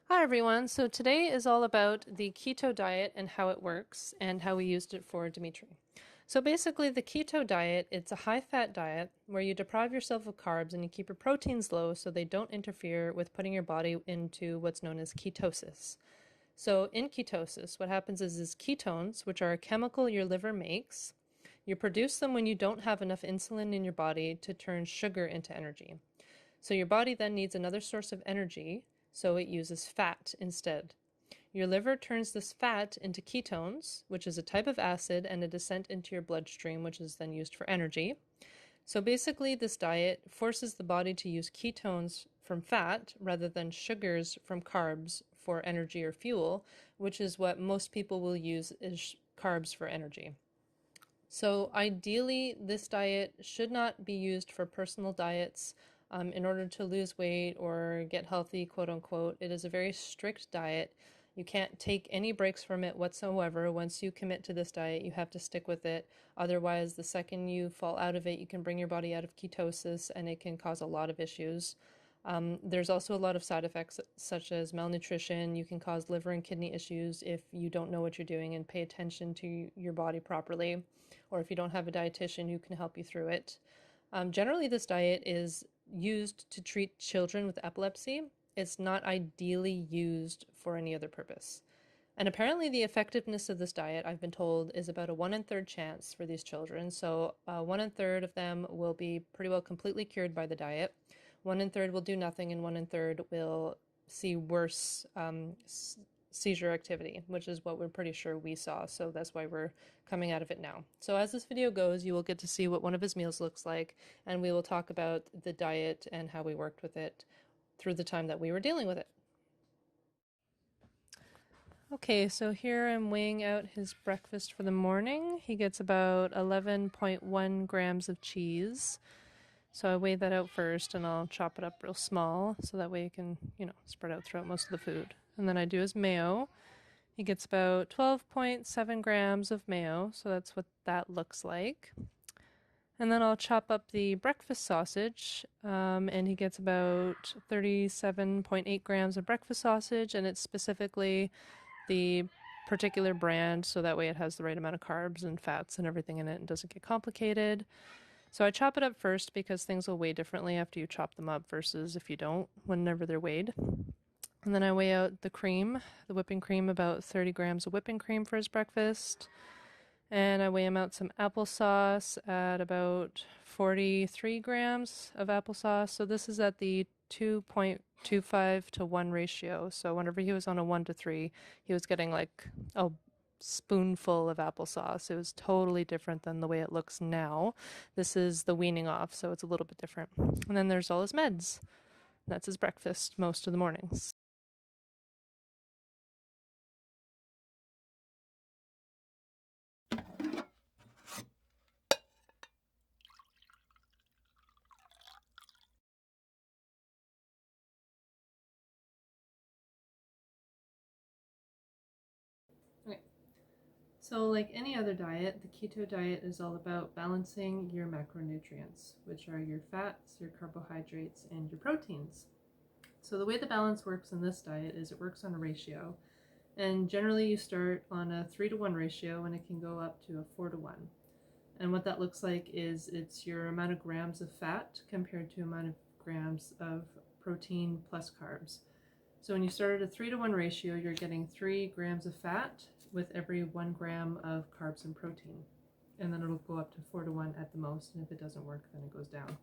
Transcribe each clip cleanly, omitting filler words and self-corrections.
Hi everyone. So today is all about the keto diet and how it works and how we used it for Dimitri. So basically the keto diet, it's a high-fat diet where you deprive yourself of carbs and you keep your proteins low so they don't interfere with putting your body into what's known as ketosis. So in ketosis, what happens is ketones, which are a chemical your liver makes, you produce them when you don't have enough insulin in your body to turn sugar into energy. So your body then needs another source of energy, so it uses fat instead. Your liver turns this fat into ketones, which is a type of acid and a descent into your bloodstream, which is then used for energy. So basically, this diet forces the body to use ketones from fat rather than sugars from carbs for energy or fuel, which is what most people will use as carbs for energy. So ideally, this diet should not be used for personal diets in order to lose weight or get healthy, quote unquote. It is a very strict diet. You can't take any breaks from it whatsoever. Once you commit to this diet, you have to stick with it. Otherwise, the second you fall out of it, you can bring your body out of ketosis and it can cause a lot of issues. There's also a lot of side effects, such as malnutrition. You can cause liver and kidney issues if you don't know what you're doing and pay attention to your body properly, or if you don't have a dietitian who can help you through it. Generally, this diet is used to treat children with epilepsy. It's not ideally used for any other purpose. And apparently, the effectiveness of this diet, I've been told, is about a 1 in 3 chance for these children. So, 1 in 3 of them will be pretty well completely cured by the diet. 1 in 3 will do nothing, and 1 in 3 will see worse seizure activity, which is what we're pretty sure we saw. So that's why we're coming out of it now. So as this video goes, you will get to see what one of his meals looks like, and we will talk about the diet and how we worked with it through the time that we were dealing with it. Okay, so here I'm weighing out his breakfast for the morning. He gets about 11.1 grams of cheese. So I weigh that out first and I'll chop it up real small so that way it can, spread out throughout most of the food. And then I do his mayo. He gets about 12.7 grams of mayo, so that's what that looks like. And then I'll chop up the breakfast sausage, and he gets about 37.8 grams of breakfast sausage, and it's specifically the particular brand, so that way it has the right amount of carbs and fats and everything in it and doesn't get complicated. So I chop it up first because things will weigh differently after you chop them up versus if you don't, whenever they're weighed. And then I weigh out the cream, the whipping cream, about 30 grams of whipping cream for his breakfast. And I weigh him out some applesauce at about 43 grams of applesauce. So this is at the 2.25 to 1 ratio. So whenever he was on a 1 to 3, he was getting like a spoonful of applesauce. It was totally different than the way it looks now. This is the weaning off, so it's a little bit different. And then there's all his meds. That's his breakfast most of the mornings. Okay. So, like any other diet, the keto diet is all about balancing your macronutrients, which are your fats, your carbohydrates, and your proteins. So, the way the balance works in this diet is it works on a ratio. And generally, you start on a 3 to 1 ratio, and it can go up to a 4 to 1. And what that looks like is it's your amount of grams of fat compared to amount of grams of protein plus carbs. So when you start at a 3 to 1 ratio, you're getting 3 grams of fat with every 1 gram of carbs and protein. And then it'll go up to 4 to 1 at the most, and if it doesn't work, then it goes down.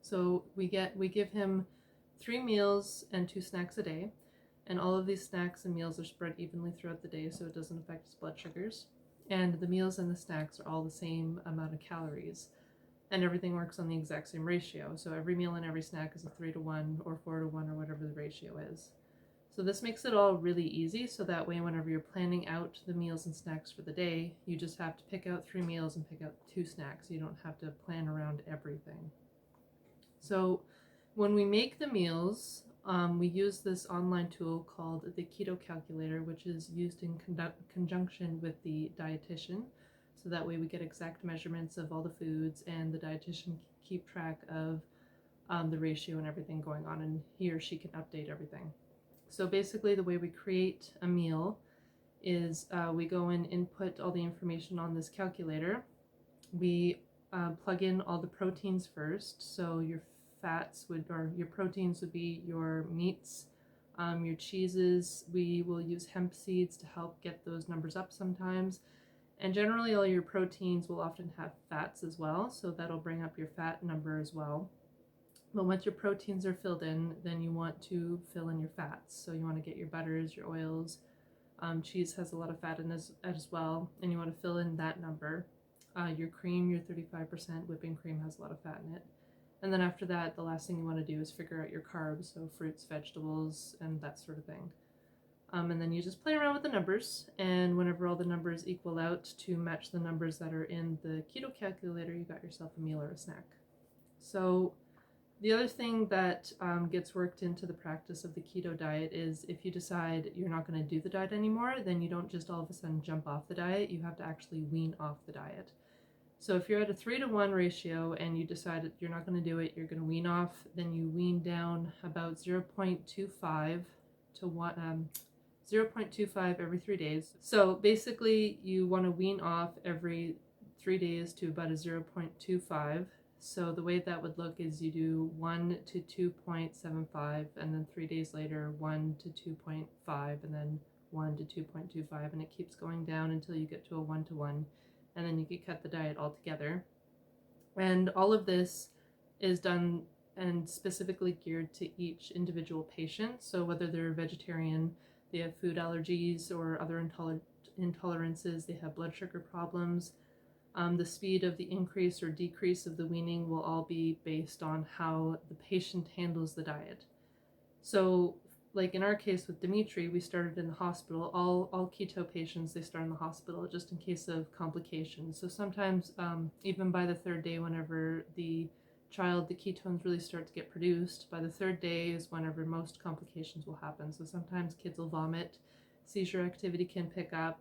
So we give him 3 meals and 2 snacks a day, and all of these snacks and meals are spread evenly throughout the day so it doesn't affect his blood sugars. And the meals and the snacks are all the same amount of calories, and everything works on the exact same ratio. So every meal and every snack is a 3 to 1 or 4 to 1 or whatever the ratio is. So this makes it all really easy, so that way whenever you're planning out the meals and snacks for the day, you just have to pick out 3 meals and pick out 2 snacks. You don't have to plan around everything. So when we make the meals, we use this online tool called the Keto Calculator, which is used in conjunction with the dietitian. So that way we get exact measurements of all the foods, and the dietitian can keep track of the ratio and everything going on, and he or she can update everything. So basically the way we create a meal is we go and input all the information on this calculator. We plug in all the proteins first. So your your proteins would be your meats, your cheeses. We will use hemp seeds to help get those numbers up sometimes. And generally all your proteins will often have fats as well, so that'll bring up your fat number as well. But once your proteins are filled in, then you want to fill in your fats. So you want to get your butters, your oils. Cheese has a lot of fat in as well, and you want to fill in that number. Your cream, your 35% whipping cream has a lot of fat in it. And then after that, the last thing you want to do is figure out your carbs, so fruits, vegetables, and that sort of thing. And then you just play around with the numbers, and whenever all the numbers equal out to match the numbers that are in the keto calculator, you got yourself a meal or a snack. So the other thing that gets worked into the practice of the keto diet is if you decide you're not going to do the diet anymore, then you don't just all of a sudden jump off the diet, you have to actually wean off the diet. So if you're at a 3-to-1 ratio and you decide that you're not going to do it, you're going to wean off, then you wean down about 0.25 to 1, 0.25 every 3 days. So basically you want to wean off every 3 days to about a 0.25. So the way that would look is you do 1 to 2.75, and then 3 days later 1 to 2.5, and then 1 to 2.25, and it keeps going down until you get to a 1-to-1, and then you can cut the diet altogether. And all of this is done and specifically geared to each individual patient. So whether they're vegetarian, they have food allergies or other intolerances, they have blood sugar problems, the speed of the increase or decrease of the weaning will all be based on how the patient handles the diet. So like in our case with Dimitri, we started in the hospital. All keto patients, they start in the hospital just in case of complications. So sometimes even by the 3rd day, whenever the ketones really start to get produced, by the 3rd day is whenever most complications will happen. So sometimes kids will vomit, seizure activity can pick up,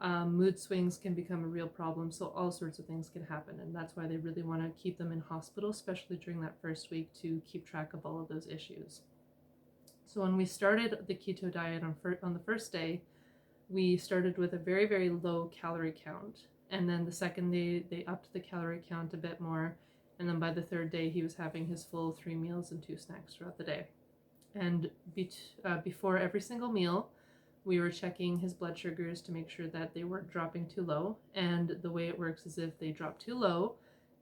mood swings can become a real problem, so all sorts of things can happen, and that's why they really want to keep them in hospital, especially during that first week, to keep track of all of those issues. So when we started the keto diet on the first day, we started with a very, very low calorie count, and then the second day they upped the calorie count a bit more, and then by the 3rd day he was having his full 3 meals and 2 snacks throughout the day. And before every single meal, we were checking his blood sugars to make sure that they weren't dropping too low. And the way it works is if they drop too low,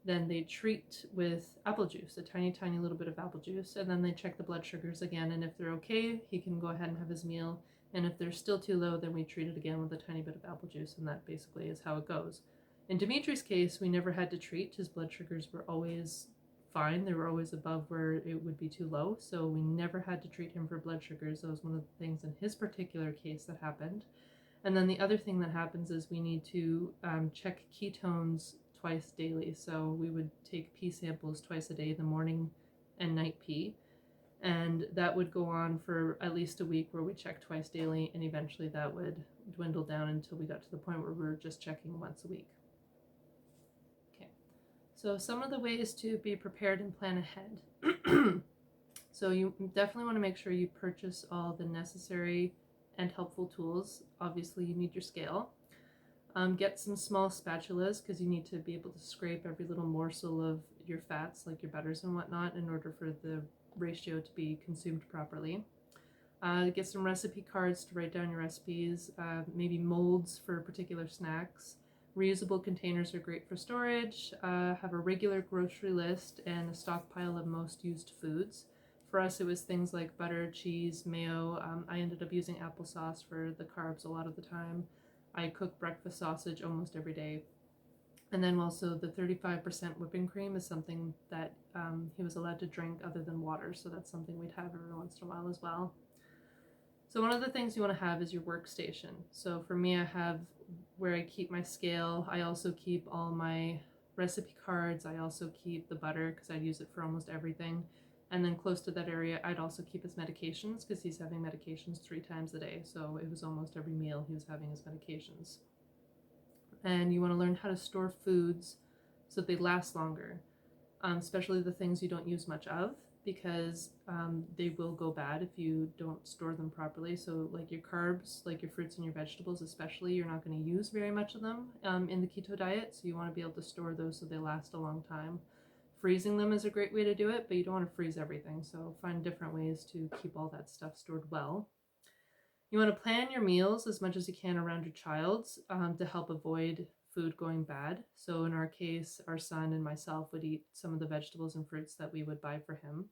then they treat with apple juice, a tiny, tiny little bit of apple juice, and then they check the blood sugars again. And if they're okay, he can go ahead and have his meal. And if they're still too low, then we treat it again with a tiny bit of apple juice, and that basically is how it goes. In Dimitri's case, we never had to treat. His blood sugars were always fine. They were always above where it would be too low, so we never had to treat him for blood sugars. That was one of the things in his particular case that happened. And then the other thing that happens is we need to check ketones twice daily. So we would take pee samples twice a day, the morning and night pee, and that would go on for at least a week where we checked twice daily, and eventually that would dwindle down until we got to the point where we were just checking once a week. So some of the ways to be prepared and plan ahead. So you definitely want to make sure you purchase all the necessary and helpful tools. Obviously you need your scale. Get some small spatulas because you need to be able to scrape every little morsel of your fats, like your butters and whatnot, in order for the ratio to be consumed properly. Get some recipe cards to write down your recipes, maybe molds for particular snacks. Reusable containers are great for storage. Have a regular grocery list and a stockpile of most used foods. For us, it was things like butter, cheese, mayo. I ended up using applesauce for the carbs a lot of the time. I cook breakfast sausage almost every day. And then also the 35% whipping cream is something that he was allowed to drink other than water, so that's something we'd have every once in a while as well. So one of the things you want to have is your workstation. So for me, I have where I keep my scale. I also keep all my recipe cards. I also keep the butter because I'd use it for almost everything. And then close to that area, I'd also keep his medications because he's having medications 3 times a day. So it was almost every meal he was having his medications. And you want to learn how to store foods so that they last longer, especially the things you don't use much of, because they will go bad if you don't store them properly. So like your carbs, like your fruits and your vegetables especially, you're not going to use very much of them in the keto diet. So you want to be able to store those so they last a long time. Freezing them is a great way to do it, but you don't want to freeze everything. So find different ways to keep all that stuff stored well. You want to plan your meals as much as you can around your child's to help avoid food going bad. So in our case, our son and myself would eat some of the vegetables and fruits that we would buy for him.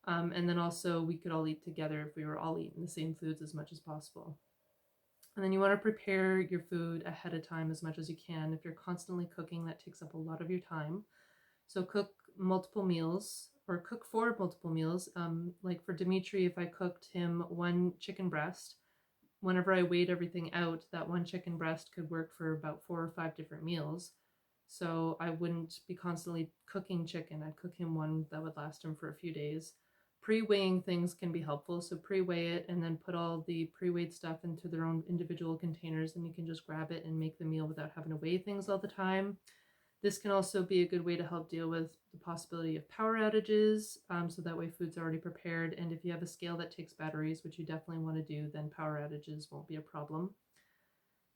And then also we could all eat together if we were all eating the same foods as much as possible. And then you want to prepare your food ahead of time as much as you can. If you're constantly cooking, that takes up a lot of your time. So cook multiple meals or cook for multiple meals. Like for Dimitri, if I cooked him one chicken breast, whenever I weighed everything out, that one chicken breast could work for about 4 or 5 different meals. So I wouldn't be constantly cooking chicken. I'd cook him one that would last him for a few days. Pre-weighing things can be helpful. So pre-weigh it and then put all the pre-weighed stuff into their own individual containers, and you can just grab it and make the meal without having to weigh things all the time. This can also be a good way to help deal with the possibility of power outages, so that way food's already prepared. And if you have a scale that takes batteries, which you definitely want to do, then power outages won't be a problem.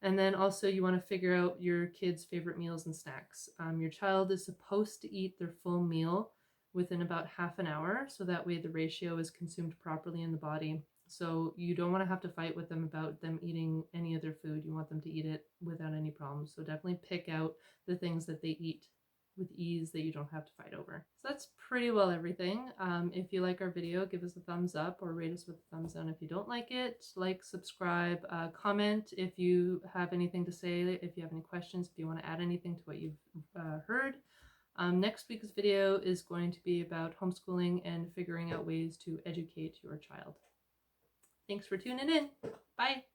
And then also you want to figure out your kids' favorite meals and snacks. Your child is supposed to eat their full meal within about half an hour, so that way the ratio is consumed properly in the body. So you don't want to have to fight with them about them eating any other food. You want them to eat it without any problems. So definitely pick out the things that they eat with ease that you don't have to fight over. So that's pretty well everything. If you like our video, give us a thumbs up or rate us with a thumbs down. If you don't like it, like, subscribe, comment if you have anything to say, if you have any questions, if you want to add anything to what you've heard. Next week's video is going to be about homeschooling and figuring out ways to educate your child. Thanks for tuning in. Bye.